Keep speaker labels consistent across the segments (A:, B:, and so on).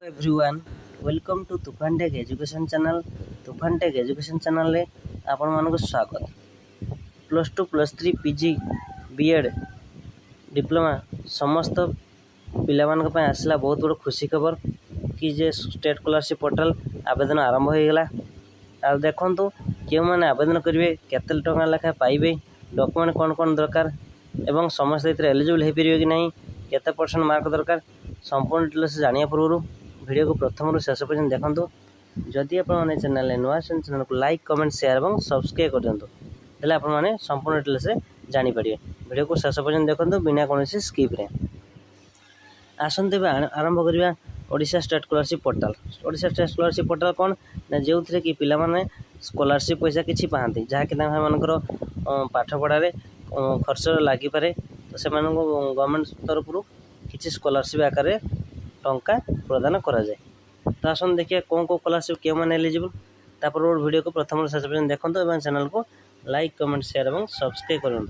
A: Everyone welcome to Tufan tech education channel. Tufan tech education channel रे आपण मानक स्वागत। Plus two plus three PG BEd diploma समस्त पिला मानक पय आसला बहुत बड़ खुशी खबर कि जे स्टेट स्कॉलरशिप पोर्टल आवेदन आरंभ हो गला। आ देखंतु के माने आवेदन करिवे, केते टका लेखा पाइबे, डॉक्यूमेंट कोन कोन दरकार एवं समस्त इतरे एलिजिबल हे परिबे कि नहीं, केते परसेंट मार्क दरकार संपूर्ण डिटेल्स जानिया पूर्व वीडियो को प्रथम शेष पर्यटन देखो। जदि आपने चैनल नुआ चैनल को लाइक कमेंट शेयर और सब्सक्राइब कर दिंतु तेल आपने संपूर्ण डिटेल्स जानीपर। वीडियो को शेष पर्यटन देखो बिना कौन स्किप्रे। आसते आरंभ करवा Odisha state scholarship portal. Odisha state scholarship portal कौन ना जो थे कि पिला माने स्कॉलरशिप पैसा किसी पाती जहाँकि मानकर पाठ पढ़ारे खर्च लगी पारे, तो से गवर्नमेंट तरफ किसी स्कॉलरशिप आकार टंका प्रदान करा जाए। तो आसन देखिए कौन कौन स्कॉलरशिप के मैंने एलिजिबल, तापर वीडियो को प्रथम शेष पर्यटन देखो और चैनल को लाइक कमेंट शेयर और सब्सक्राइब करूँ।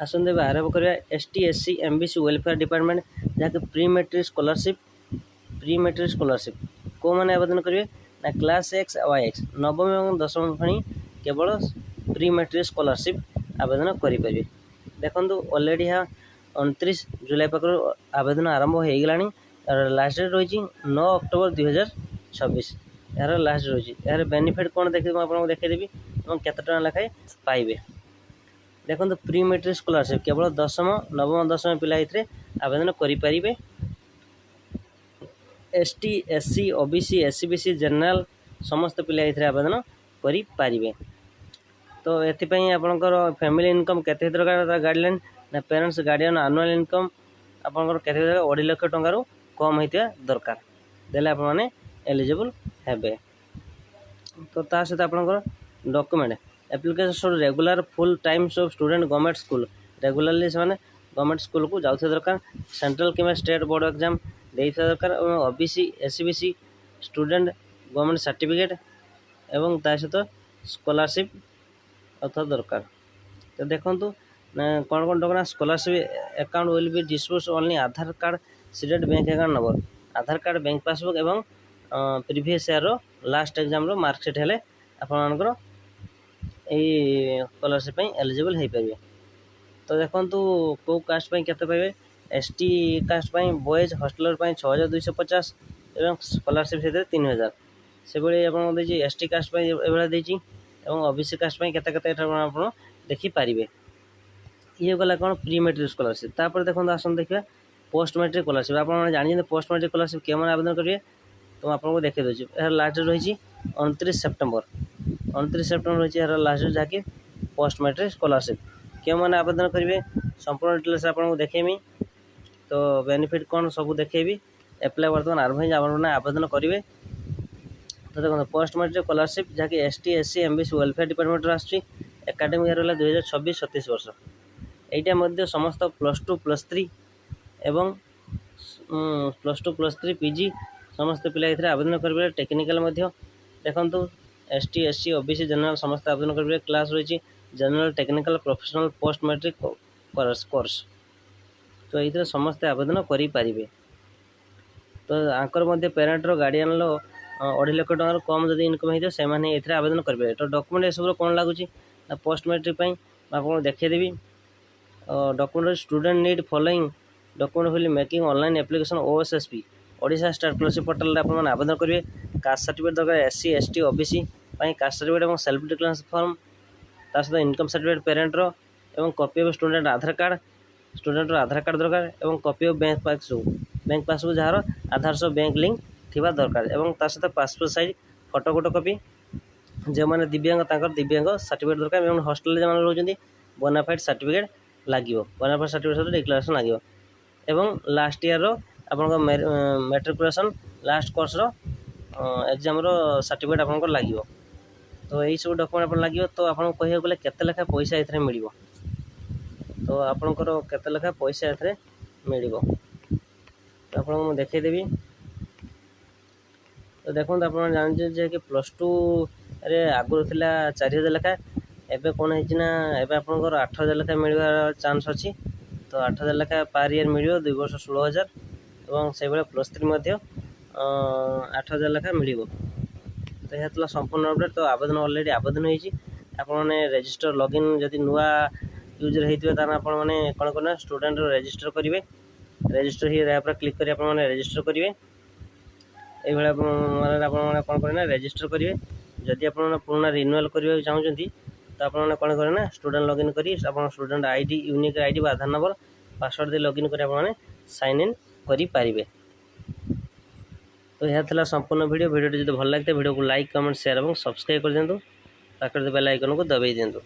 A: आसन देव आरंभ करवा ST SC MBC welfare department जहाँकि प्री मैट्रिक स्कॉलरशिप को मैंने आवेदन करेंगे ना क्लास एक्स वाई एक्स नवम और दशम श्रेणी केवल प्री मैट्रिक स्कॉलरशिप आवेदन करेंगे। देखो ऑलरेडी 29 जुलाई पाख आवेदन आरंभ हो गला। लास्ट डेट रही 9 अक्टोबर 2026 यार लास्ट रही। यार बेनिफिट कौन देखिए आपको देखदेवी और केते टका लेखाएं पाइबे। देखो प्री मैट्रिक स्कॉलरशिप केवल दशम नवम दशम पिला ये आवेदन करें। ST SC OBC SCBC general समस्त पिला ये आवेदन करें। तो ये आपंकर फैमिली इनकम केते दरकार गाइडलाइन ना पेरेंट्स गार्डियन एनुअल इनकम आपंकर केते दरकार 2.5 लाख टंकार कम होता दरकार देले आप माने एलिजिबल हेबे। तो ता सहित आपंकर document application regular full times of student government school regularly से गवर्नमेंट स्कूल को जाऊे दरकार, सेंट्रल कि स्टेट बोर्ड एग्जाम दे दरकार, OBC SCBC student government certificate एवं ता सहित स्कॉलरशिप अथ दरकार। तो देखो कौन कौन document scholarship account will be disburse only Aadhaar card seeded bank account number, Aadhaar card bank passbook एवं previous year last exam marksheet हेले आपनकर यही स्कॉलरशिप एलिजिबल हो पारे। तो देखो कौ कास्ट केते पाइबे, एसटी कास्ट बॉयज हॉस्टलर 6250 एवं स्कॉलरशिप से 3000 से भाई आप एसटी कास्ट ये ओबीसी कास्ट केते आप देखिपारे। ये गला कौन प्री मैट्रिक स्कॉलरशिप। तापर देखो आसन देखा पोस्ट मैट्रिक स्कॉलरशिप। आप जानी पोस्ट मैट्रिक स्कॉलरशिप के आवेदन करेंगे तो आपको देखे दूसरी। यार लास्ट डेट रही 29 सेप्टेम्बर रही यार लास्ट डेट जहाँकि पोस्ट मैट्रिक स्कॉलरशिप के मैंने आवेदन करेंगे संपूर्ण डिटेल्स आपको देखेमी। तो बेनिफिट कौन सब देखेबी। एप्लाई बर्तमान आरंभ हो आवेदन करेंगे। तो देखो पोस्ट मैट्रिक स्कॉलरशिप जहाँकि ST SC MBC welfare department आसूँ एकाडेमिक ईयर है 2026-27 वर्ष। यहाँ समस्त प्लस टू प्लस थ्री एवं plus two plus three PG समस्त पिला ये आवेदन करेंगे। टेक्निकल देखो एसटी एससी ओबीसी जनरल समस्त आवेदन करेंगे। क्लास रही general technical professional post matric course. तो ये समस्ते आवेदन करें। तो आंकर पेरेंटर गार्डियन 2.5 लाख टकर कम जब इनकम होता से आवेदन करेंगे। तो डॉक्यूमेंट ये सब कौन लगुच पोस्ट मैट्रिक आपको देखेदेवी। Document student need following document will making online application OSSP Odisha state scholarship portal आप आवेदन करेंगे। कास्ट सर्टिफिकेट दरकार SC ST OBC caste certificate और सेल्फ डिक्लेरेशन फॉर्म ता सहित इनकम सर्टिफिकेट पेरेंटर और copy of student Aadhaar card दरकार और कॉपी ऑफ बैंक पासबुक जार आधार सह बैंक लिंक थिबा दरकार और ता सहित पासपोर्ट साइज फोटो कॉपी जो मैंने दिव्यांग दिव्यांग सर्टिफिकेट दरकार और हॉस्टल जो रोच बोनाफाइड सर्टिफिकेट लगे बोनाफाइड सर्टिफिकेट डिक्लेरेशन लगे एवं लास्ट ईयर आप मैट्रिकुलेसन लास्ट कोर्स एग्जाम सर्टिफिकेट आप लगे। तो यही सब डॉक्यूमेंट आप लगे। तो आपको कह गले केते लेखा पैसा ये मिल, तो आपंकर केते लेखा पैसा ये मिल तो आपको देखेदेवी। तो देखो आप जान कि प्लस टू रे आगुरी थी 4000 लेखा एबे कौन है आपंकर 8000 लेखा मिलवार चान्स अच्छी। तो 8000 लेखा पर ईयर मिल 2 वर्ष 16000 ଏବଂ ସେଇଭଳିଆ +3 ମଧ୍ୟ 8,000 ଲେଖା ମିଳିବ। ତ ଏହା ଥିଲା ସମ୍ପୂର୍ଣ୍ଣ ଅପଡ଼େଟ୍। ତ ଆବେଦନ ଅଲରେଡ଼ି ଆବେଦନ ହୋଇଛି। ଆପଣମାନେ ରେଜିଷ୍ଟର ଲଗ୍ଇନ୍ ଯଦି ନୂଆ ୟୁଜର୍ ହେଇଥିବେ ତାହେଲେ ଆପଣମାନେ କ'ଣ କରିବେ ନା ଷ୍ଟୁଡେଣ୍ଟର ରେଜିଷ୍ଟର କରିବେ। ରେଜିଷ୍ଟର ହେଇ ଏହା ଉପରେ କ୍ଲିକ୍ କରି ଆପଣମାନେ ରେଜିଷ୍ଟର କରିବେ। এইভাবে ଆପଣମାନେ କ'ଣ କରିବେ ନା ରେଜିଷ୍ଟର କରିବେ। ଯଦି ଆପଣମାନେ ପୁରୁଣା ରିନ୍ୟୁଆଲ୍ କରିବାକୁ ଚାହୁଁଛନ୍ତି ତ ଆପଣମାନେ କ'ଣ କରିବେ ନା ଷ୍ଟୁଡେଣ୍ଟ ଲଗ୍ଇନ୍ କରି ଆପଣ ଷ୍ଟୁଡେଣ୍ଟ ଆଇଡି ୟୁନିକ୍ ଆଇଡି ବା ଆଧାର ନମ୍ବର ପାସୱାର୍ଡ଼ ଦେଇ ଲଗ୍ଇନ୍ କରି ଆପଣମାନେ ସାଇନ୍ ଇନ୍ କରିପାରିବେ। ତ ଏହା ଥିଲା ସମ୍ପୂର୍ଣ୍ଣ ଭିଡ଼ିଓଟି ଯଦି ଭଲ ଲାଗିଥାଏ ଭିଡ଼ିଓକୁ ଲାଇକ୍ କମେଣ୍ଟ ସେୟାର ଏବଂ ସବସ୍କ୍ରାଇବ୍ କରିଦିଅନ୍ତୁ। ପାଖରେ ବେଲ୍ ଆଇକନ୍କୁ ଦବାଇ ଦିଅନ୍ତୁ।